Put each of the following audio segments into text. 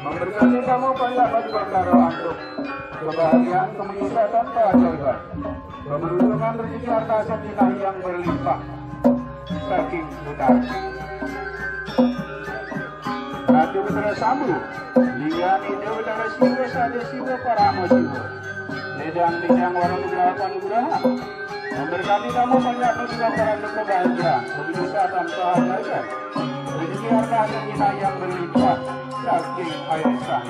memberkati kamu banyak bagi perkara untuk kebahagiaan, kemenyukatan, keajaiban, keberuntungan, rezeki, harta, sakinah yang berlimpah saking utara. Ratu Putra Sambu, Liyani Dewatara Siwa Sada Siwa Parama Siwa, Ledang-ledang warna nugraha nugraha, memberkati kamu banyak bagi perkara untuk kebahagiaan, kemenyukatan, keajaiban, rezeki, harta, sakinah yang berlimpah saking Aisyah.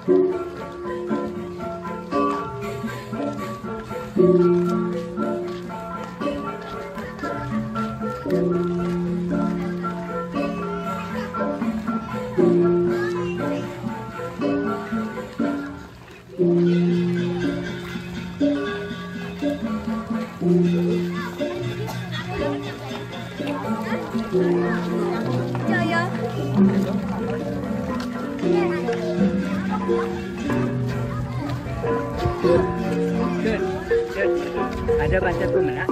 Thank you. Ada baca pun nak?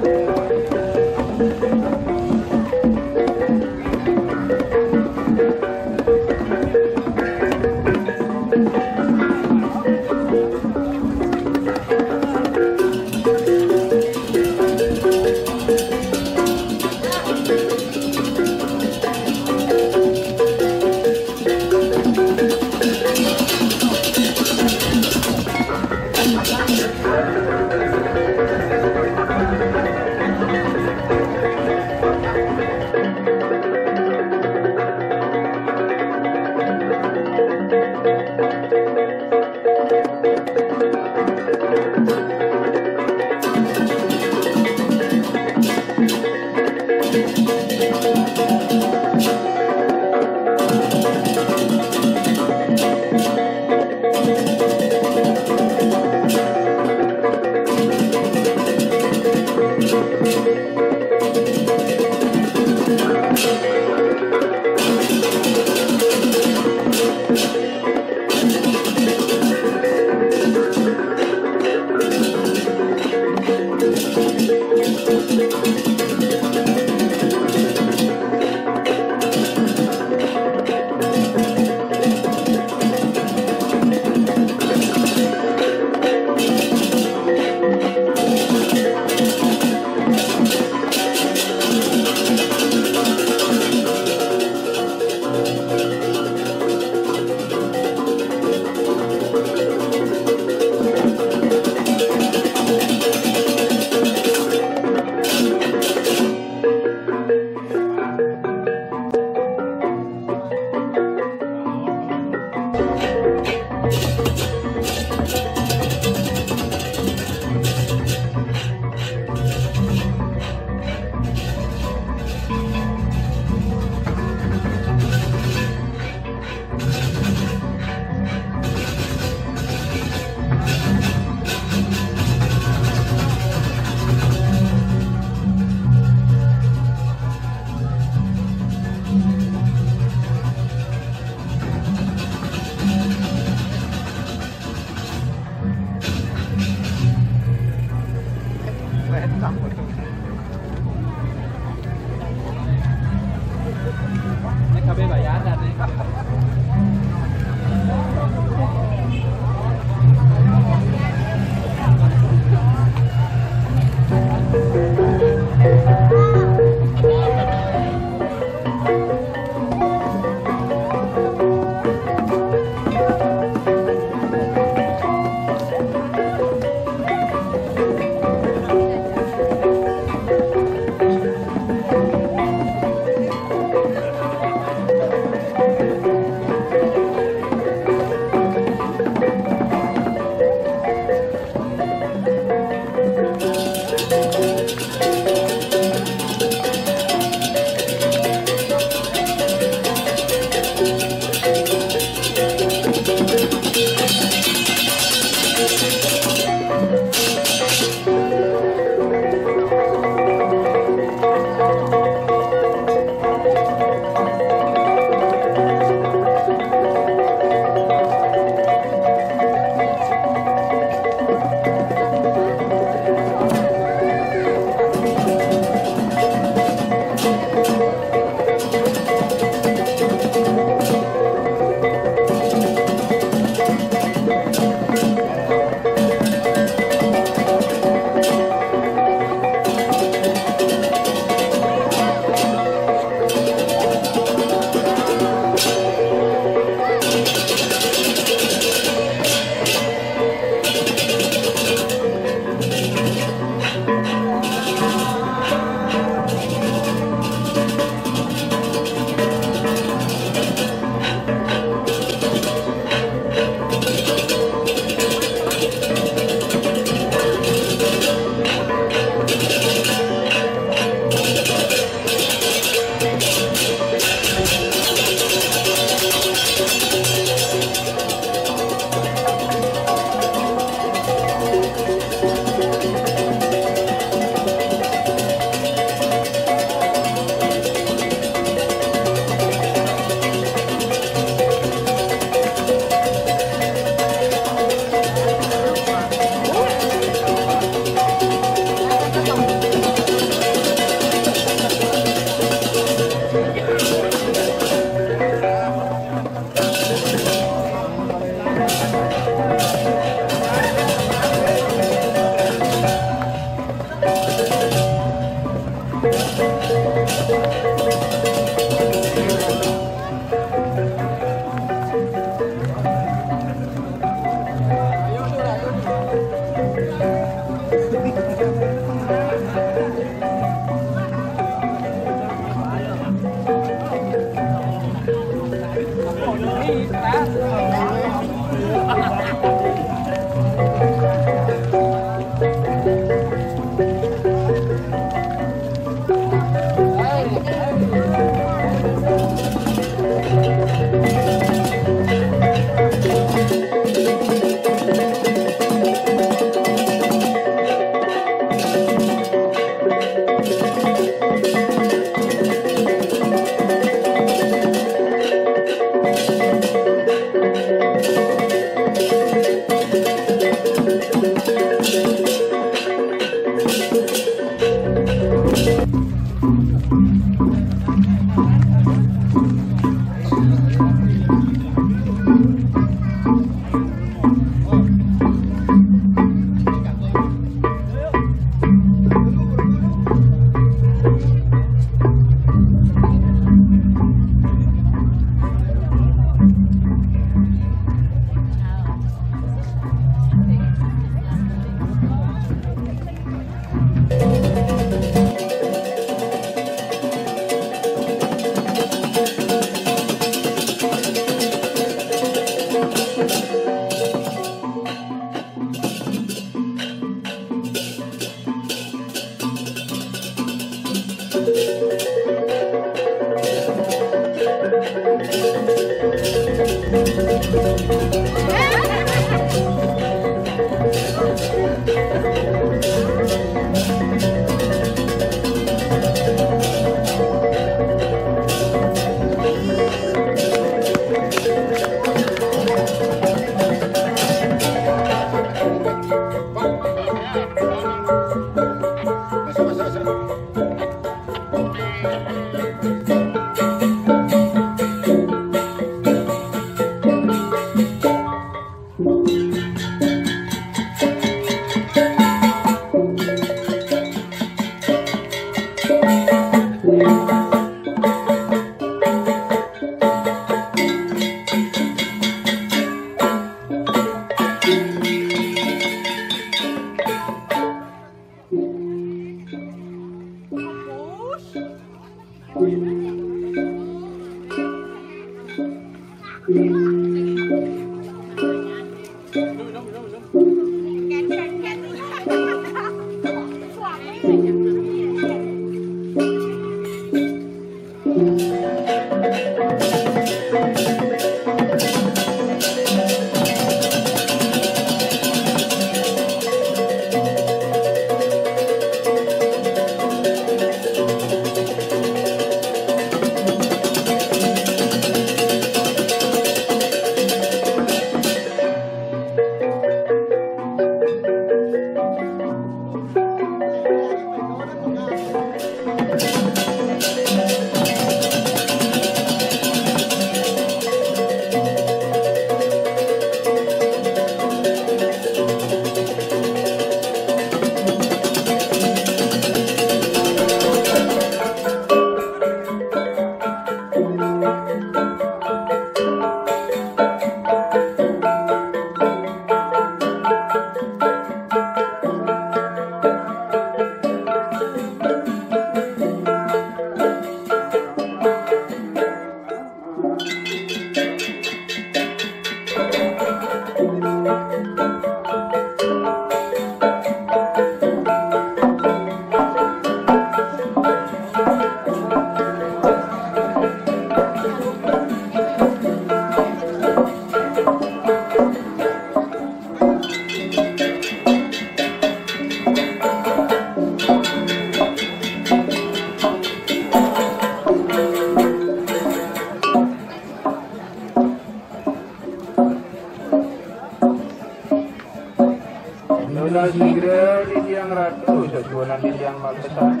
Sigre di tiang ratu, sejualan di tiang malpesan.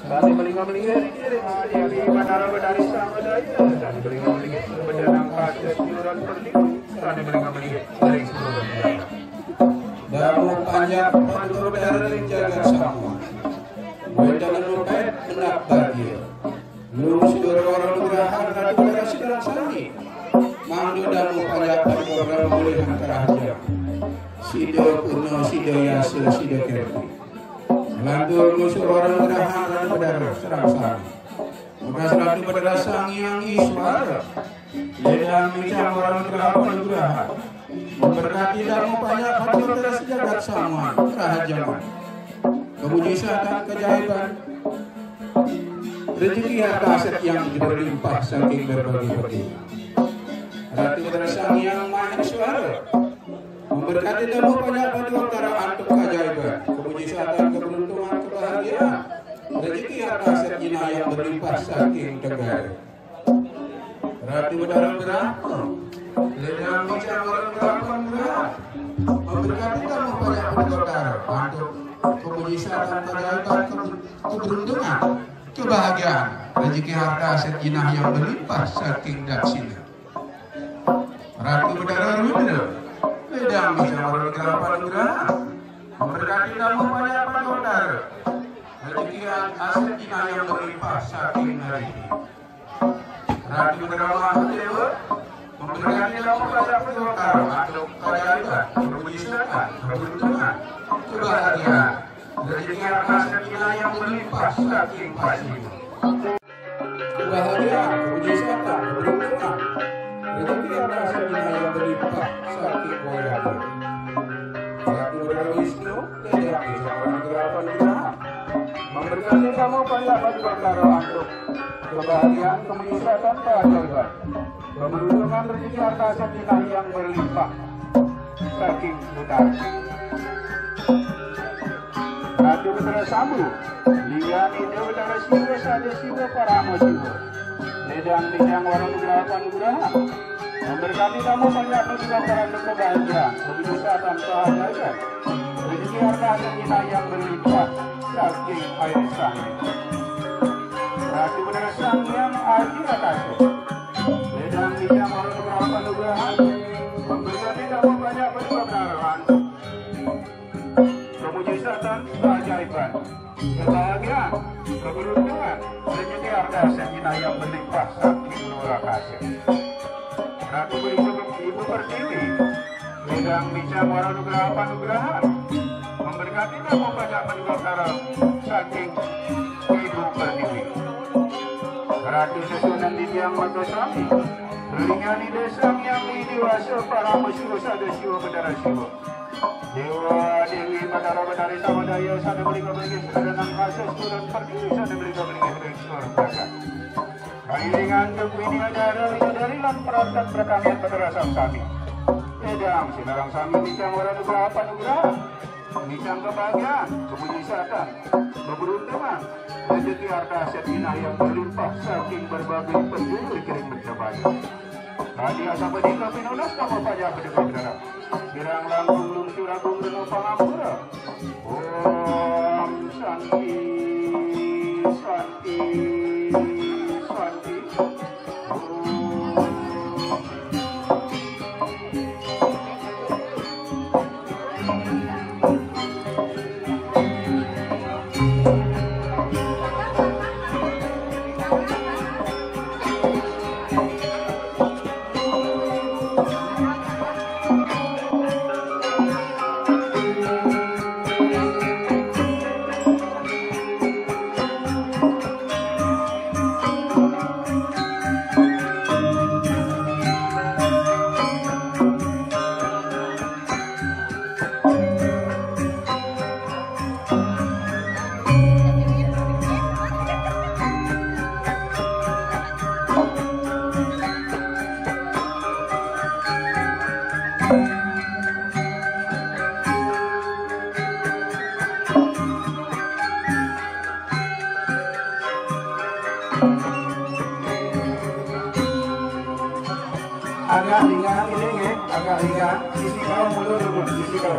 Dari melingga-melingga di bandara Bedari sama daya. Dan melingga-melingga berdarang kaca siuran perliu. Dan melingga-melingga dari seluruh negara. Dalam panjang pandu berdarah yang jaga semua. Berjalan lupet, panjat bagi lurus orang nugrahan ratu pada sidang sami mandu damu panjat bagi program pemulihan kerajaan sido kuno sido yasu sido kerti lantur lusur orang nugrahan ratu pada serang sami bekas ratu pada sang yang iswara ledang micang orang nugrahan memberkati damu panjat bagi program sejagat sama kerajaan kemujizatan keajaiban rezeki harta aset yang berlimpah saking berbagai-bagai. Ratu Sang Yang Maha Suara memberkati damu banyak batu antara untuk keajaiban, kemujizatan, keberuntungan, kebahagiaan, rezeki harta aset jinak yang berlimpah saking negara. Ratu Darah Berapa, ledang bicara orang berapa murah, memberkati damu banyak batu antara untuk kemujizatan, keajaiban, keberuntungan, kebahagiaan, rezeki harta aset jinah yang berlimpah saking daksina. Ratu Bedara Rudra, ledang bicara orang gerapan geraha, memberkati damu banyak saudara, rezeki aset jinah yang berlimpah saking hari. Ratu Bedara Mahadewa, memberkati damu banyak saudara untuk keajaiban, kemujizatan, keberuntungan, kebahagiaan, rezeki harta aset jinah yang berlimpah saking pasti. Kebahagiaan, kemujizatan, keberuntungan, rezeki harta aset jinah yang berlimpah saking wayang. Ratu Bedara Wisnu, ledang orang gerapan geraha, memberkati kamu banyak batu antara untuk kebahagiaan, kemujizatan, keajaiban, keberuntungan, rezeki harta aset jinah yang berlimpah saking utara. Ratu Bedara Sambu, liyani Dewatara Siwa Sada Siwa Parama Siwa, ledang bidang orang gerapan geraha, memberkati kamu banyak batu antara kebahagiaan, kemujizatan, keajaiban, rezeki harta aset jinah yang berlimpah saking air sangi. Ratu Bedara Sang Yang Adi Akasa, ledang bidang orang gerapan geraha, memberkati kamu banyak batu antara kemujizatan, keajaiban, kebahagiaan, keberuntungan, rezeki harta aset jinah yang berlimpah saking luar kasih. Ratu Ibu Pertiwi, ledang bicara orang nugraha, memberkati kamu banyak menugara saking Ibu Pertiwi. Ratu Susunan Didiang Magasami, lingani desang yang didiwasa para masyur sada siwa bedara siwa. Dewa Dewi Badara Badari Samadaya sada beri kabeli sedanang rasa surat Pertiwi sada beri kabeli surga. Kairingan kekuini acara dari lan perangkat berkamian Badara Sami. Edang sinarang sami bicang orang nugraha nugraha, bicang kebahagiaan, kemujizatan, keberuntungan, rezeki harta aset jinah yang berlimpah saking berbagai penjuru kirim bercabaya. Tadi asa pedika pinonas kamu pajak pedika bedara. Kirang langkung lungsur agung reno pangampura. Om Santi Santi Santi. Agak ringan ini ya, agak ringan. Sisi kau mundur dulu, sisi kau.